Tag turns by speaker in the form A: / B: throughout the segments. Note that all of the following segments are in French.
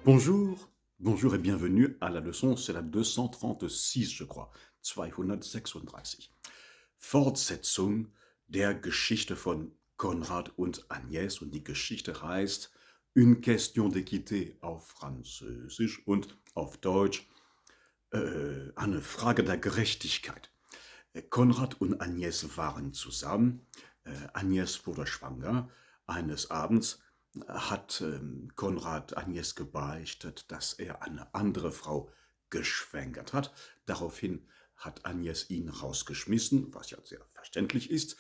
A: Bonjour, bonjour et bienvenue à la leçon, c'est la 236, je crois, 236. Fortsetzung der Geschichte von Konrad und Agnès und die Geschichte heißt Une question d'équité auf Französisch und auf Deutsch eine Frage der Gerechtigkeit. Konrad und Agnès waren zusammen. Agnès wurde schwanger. Eines Abends hat Konrad Agnès gebeichtet, dass er eine andere Frau geschwängert hat. Daraufhin hat Agnès ihn rausgeschmissen, was ja sehr verständlich ist.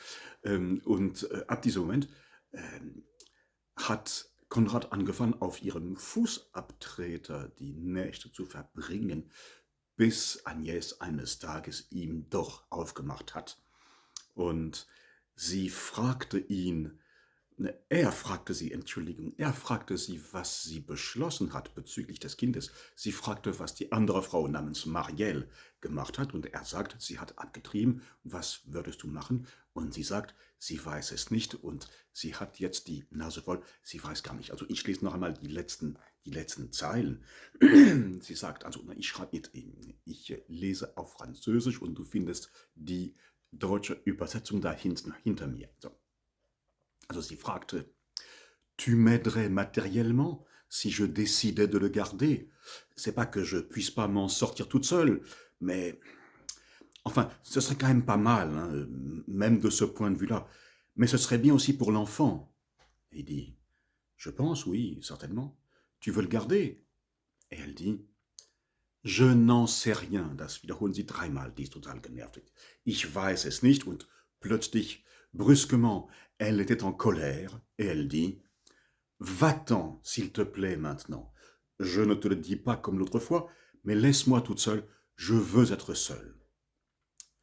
A: Ab diesem Moment hat Konrad angefangen, auf ihrem Fußabtreter die Nächte zu verbringen, bis Agnès eines Tages ihm doch aufgemacht hat. Und sie fragte ihn, er fragte sie, was sie beschlossen hat bezüglich des Kindes. Sie fragte, was die andere Frau namens Marielle gemacht hat, und er sagt, sie hat abgetrieben. Was würdest du machen? Und sie sagt, sie weiß es nicht, und sie hat jetzt die Nase voll, sie weiß gar nicht. Also ich lese noch einmal die letzten Zeilen. Sie sagt, also ich lese auf Französisch und du findest die deutsche Übersetzung da hinter mir. So. Also sie fragte, tu m'aiderais matériellement si je décidais de le garder? C'est pas que je puisse pas m'en sortir toute seule, mais enfin, ce serait quand même pas mal, hein, même de ce point de vue-là. Mais ce serait bien aussi pour l'enfant. Il dit, je pense, oui, certainement. Tu veux le garder? Et elle dit, je n'en sais rien. Das wiederholen sie dreimal, die ist total genervt. Ich weiß es nicht, und plötzlich, brusquement, elle était en colère, et elle dit, va-t'en, s'il te plaît, maintenant. Je ne te le dis pas comme l'autre fois, mais laisse-moi toute seule, je veux être seule.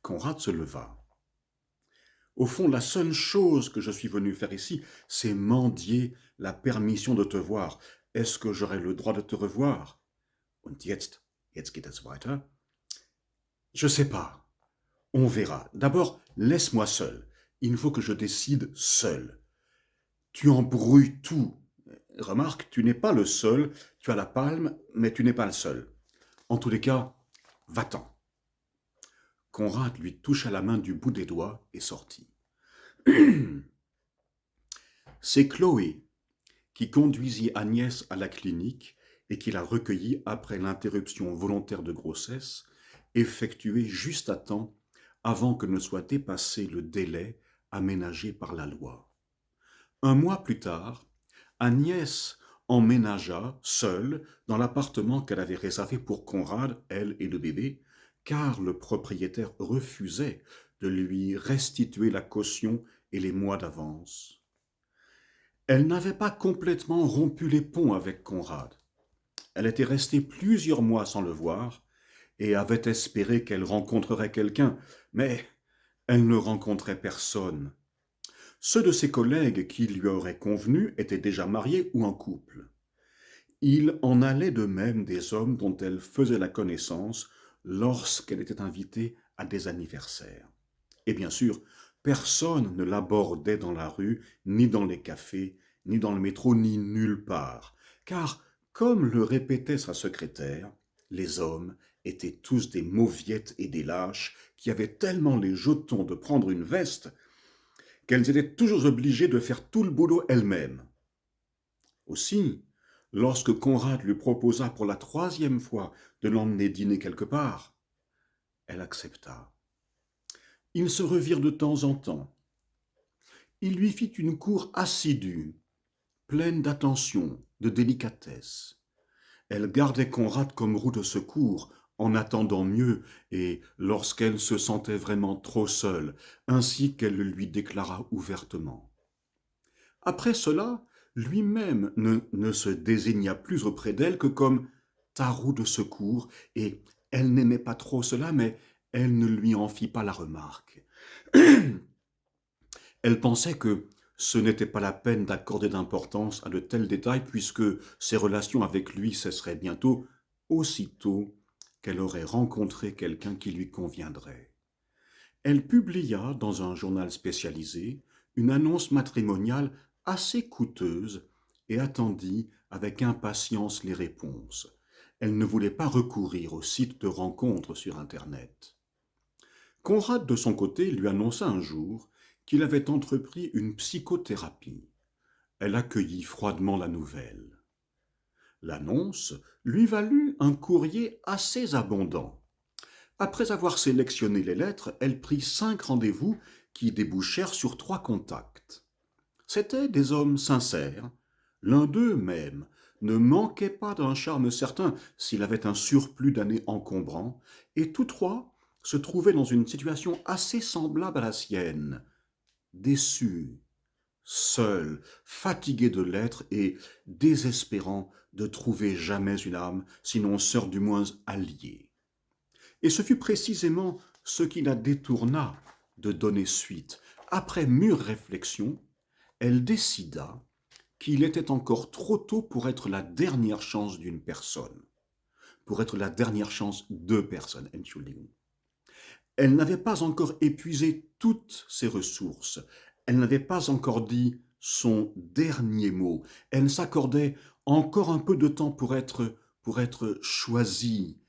A: Konrad se leva. Au fond, la seule chose que je suis venu faire ici, c'est mendier la permission de te voir. Est-ce que j'aurai le droit de te revoir? Und jetzt geht es weiter. Je sais pas. On verra. D'abord, laisse-moi seul. Il faut que je décide seul. Tu embrouilles tout. Remarque, tu n'es pas le seul. Tu as la palme, mais tu n'es pas le seul. En tous les cas, va-t'en. Konrad lui toucha la main du bout des doigts et sortit. C'est Chloé qui conduisit Agnès à la clinique et qui la recueillit après l'interruption volontaire de grossesse, effectuée juste à temps avant que ne soit dépassé le délai aménagé par la loi. Un mois plus tard, Agnès emménagea seule dans l'appartement qu'elle avait réservé pour Konrad, elle et le bébé, car le propriétaire refusait de lui restituer la caution et les mois d'avance. Elle n'avait pas complètement rompu les ponts avec Konrad. Elle était restée plusieurs mois sans le voir et avait espéré qu'elle rencontrerait quelqu'un, mais elle ne rencontrait personne. Ceux de ses collègues qui lui auraient convenu étaient déjà mariés ou en couple. Il en allait de même des hommes dont elle faisait la connaissance lorsqu'elle était invitée à des anniversaires. Et bien sûr, personne ne l'abordait dans la rue, ni dans les cafés, ni dans le métro, ni nulle part, car, comme le répétait sa secrétaire, les hommes étaient tous des mauviettes et des lâches qui avaient tellement les jetons de prendre une veste qu'elles étaient toujours obligées de faire tout le boulot elles-mêmes. Aussi, lorsque Konrad lui proposa pour la 3e fois de l'emmener dîner quelque part, elle accepta. Ils se revirent de temps en temps. Il lui fit une cour assidue, pleine d'attention, de délicatesse. Elle gardait Konrad comme roue de secours, en attendant mieux, et lorsqu'elle se sentait vraiment trop seule, ainsi qu'elle le lui déclara ouvertement. Après cela, lui-même ne se désigna plus auprès d'elle que comme ta roue de secours, et elle n'aimait pas trop cela, mais elle ne lui en fit pas la remarque. Elle pensait que ce n'était pas la peine d'accorder d'importance à de tels détails, puisque ses relations avec lui cesseraient bientôt, aussitôt qu'elle aurait rencontré quelqu'un qui lui conviendrait. Elle publia dans un journal spécialisé une annonce matrimoniale assez coûteuse et attendit avec impatience les réponses. Elle ne voulait pas recourir aux sites de rencontres sur Internet. Conrad, de son côté, lui annonça un jour qu'il avait entrepris une psychothérapie. Elle accueillit froidement la nouvelle. L'annonce lui valut un courrier assez abondant. Après avoir sélectionné les lettres, elle prit 5 rendez-vous qui débouchèrent sur 3 contacts. C'étaient des hommes sincères. L'un d'eux même ne manquait pas d'un charme certain s'il avait un surplus d'années encombrant, et tous trois se trouvaient dans une situation assez semblable à la sienne, déçus, seuls, fatigués de l'être et désespérants de trouver jamais une âme, sinon sœur du moins alliée. Et ce fut précisément ce qui la détourna de donner suite. Après mûre réflexion, elle décida qu'il était encore trop tôt pour être la dernière chance d'une personne, pour être la dernière chance de personnes, Entschuldigung. Elle n'avait pas encore épuisé toutes ses ressources, elle n'avait pas encore dit son dernier mot, elle s'accordait encore un peu de temps pour être choisie,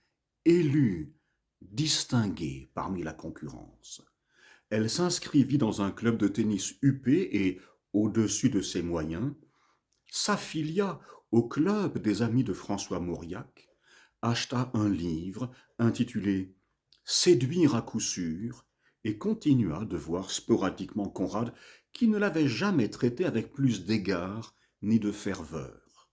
A: élue, distinguée parmi la concurrence. Elle s'inscrivit dans un club de tennis huppé et, au-dessus de ses moyens, s'affilia au club des amis de François Mauriac, acheta un livre intitulé Séduire à coup sûr et continua de voir sporadiquement Conrad qui ne l'avait jamais traité avec plus d'égard ni de ferveur.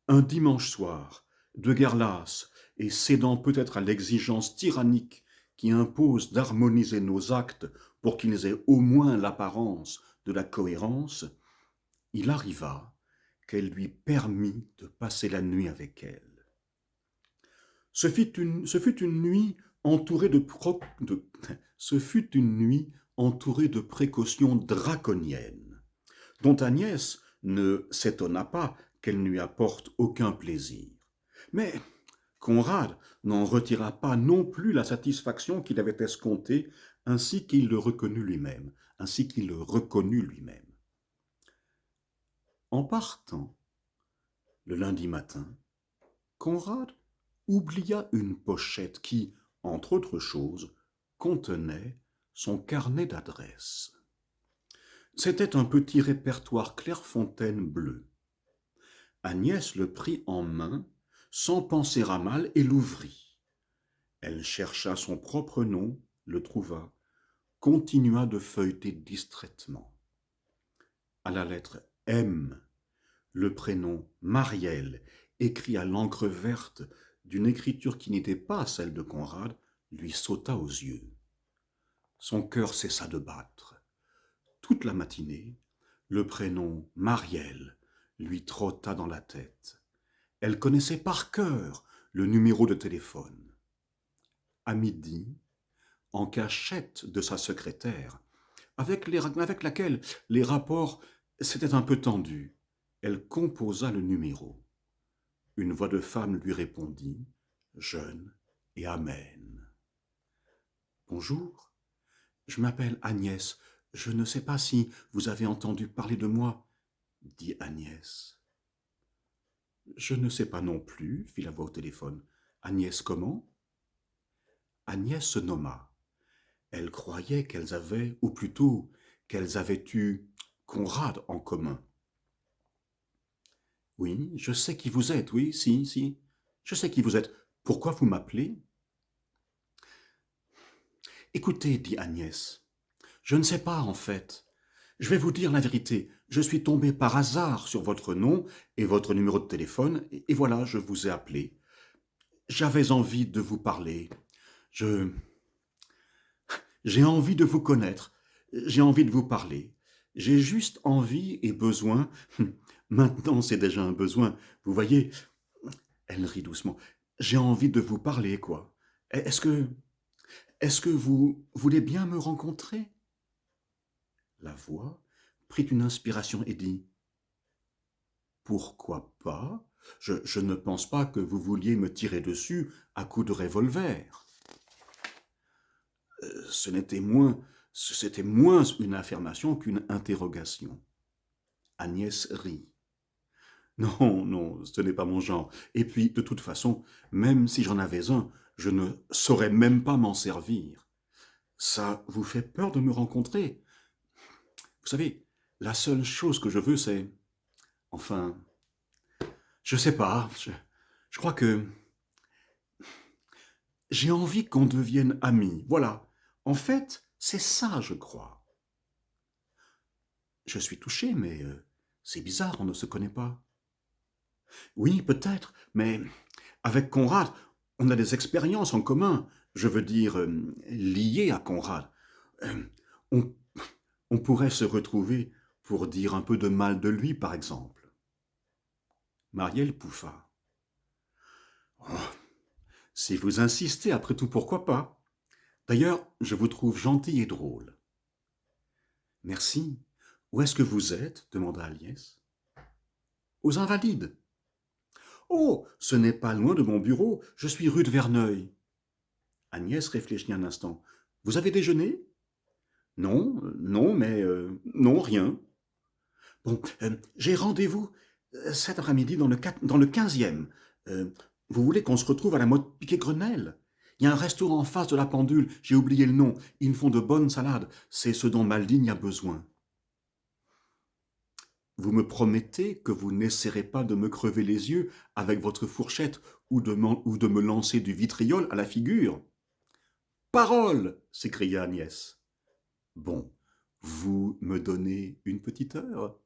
A: Un dimanche soir, de guerre lasse et cédant peut-être à l'exigence tyrannique qui impose d'harmoniser nos actes pour qu'ils aient au moins l'apparence de la cohérence, il arriva qu'elle lui permit de passer la nuit avec elle. Ce fut une nuit entourée ce fut une nuit entourée de précautions draconiennes, dont Agnès ne s'étonna pas qu'elle ne lui apporte aucun plaisir. Mais Conrad n'en retira pas non plus la satisfaction qu'il avait escomptée, ainsi qu'il le reconnut lui-même. En partant, le lundi matin, Conrad oublia une pochette qui, entre autres choses, contenait son carnet d'adresses. C'était un petit répertoire Clairefontaine bleu. Agnès le prit en main, sans penser à mal, et l'ouvrit. Elle chercha son propre nom, le trouva, continua de feuilleter distraitement. À la lettre M, le prénom Marielle, écrit à l'encre verte d'une écriture qui n'était pas celle de Conrad, lui sauta aux yeux. Son cœur cessa de battre. Toute la matinée, le prénom Marielle lui trotta dans la tête. Elle connaissait par cœur le numéro de téléphone. À midi, en cachette de sa secrétaire, avec laquelle les rapports s'étaient un peu tendus, elle composa le numéro. Une voix de femme lui répondit, jeune et amène. « Bonjour, je m'appelle Agnès. Je ne sais pas si vous avez entendu parler de moi, » dit Agnès. « Je ne sais pas non plus, » fit la voix au téléphone. « Agnès comment ?» Agnès se nomma. Elle croyait qu'elles avaient, ou plutôt qu'elles avaient eu Conrad en commun. « Oui, je sais qui vous êtes, oui, si, je sais qui vous êtes. Pourquoi vous m'appelez ?» « Écoutez, dit Agnès, je ne sais pas en fait. Je vais vous dire la vérité. Je suis tombée par hasard sur votre nom et votre numéro de téléphone, et voilà, je vous ai appelé. J'avais envie de vous parler. J'ai envie de vous connaître. J'ai envie de vous parler. J'ai juste envie et besoin. Maintenant, c'est déjà un besoin. Vous voyez, elle rit doucement. J'ai envie de vous parler, quoi. Est-ce que vous voulez bien me rencontrer ?» La voix prit une inspiration et dit « Pourquoi pas ? Je ne pense pas que vous vouliez me tirer dessus à coups de revolver. » C'était moins une affirmation qu'une interrogation. Agnès rit. Non, non, ce n'est pas mon genre. Et puis, de toute façon, même si j'en avais un, je ne saurais même pas m'en servir. Ça vous fait peur de me rencontrer? Vous savez, la seule chose que je veux, c'est... Enfin, je sais pas, je crois que j'ai envie qu'on devienne amis. Voilà. En fait, c'est ça, je crois. Je suis touché, mais c'est bizarre, on ne se connaît pas. Oui, peut-être, mais avec Conrad, on a des expériences en commun. Je veux dire, liées à Conrad. Euh, on, on pourrait se retrouver pour dire un peu de mal de lui, par exemple. Marielle pouffa. Oh, si vous insistez, après tout, pourquoi pas? D'ailleurs, je vous trouve gentil et drôle. Merci. Où est-ce que vous êtes? Demanda Agnès. Aux Invalides. Oh, ce n'est pas loin de mon bureau, je suis rue de Verneuil. Agnès réfléchit un instant. Vous avez déjeuné? Non, non, mais non, rien. Bon, j'ai rendez-vous cet après-midi dans le 15e. Vous voulez qu'on se retrouve à la mode Piquet-Grenelle? Il y a un restaurant en face de la Pendule, j'ai oublié le nom. Ils me font de bonnes salades. C'est ce dont Maldine a besoin. Vous me promettez que vous n'essaierez pas de me crever les yeux avec votre fourchette ou de me lancer du vitriol à la figure? Parole! S'écria Agnès. Bon, vous me donnez une petite heure?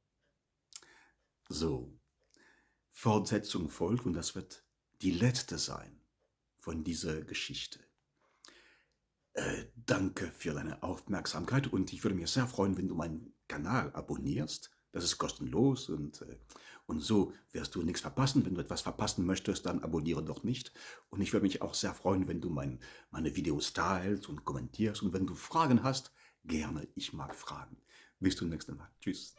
A: So, Fortsetzung folgt und das wird die letzte sein von dieser Geschichte. Danke für deine Aufmerksamkeit und ich würde mich sehr freuen, wenn du meinen Kanal abonnierst. Das ist kostenlos und so wirst du nichts verpassen. Wenn du etwas verpassen möchtest, dann abonniere doch nicht. Und ich würde mich auch sehr freuen, wenn du meine Videos teilst und kommentierst. Und wenn du Fragen hast, gerne, ich mag Fragen. Bis zum nächsten Mal. Tschüss.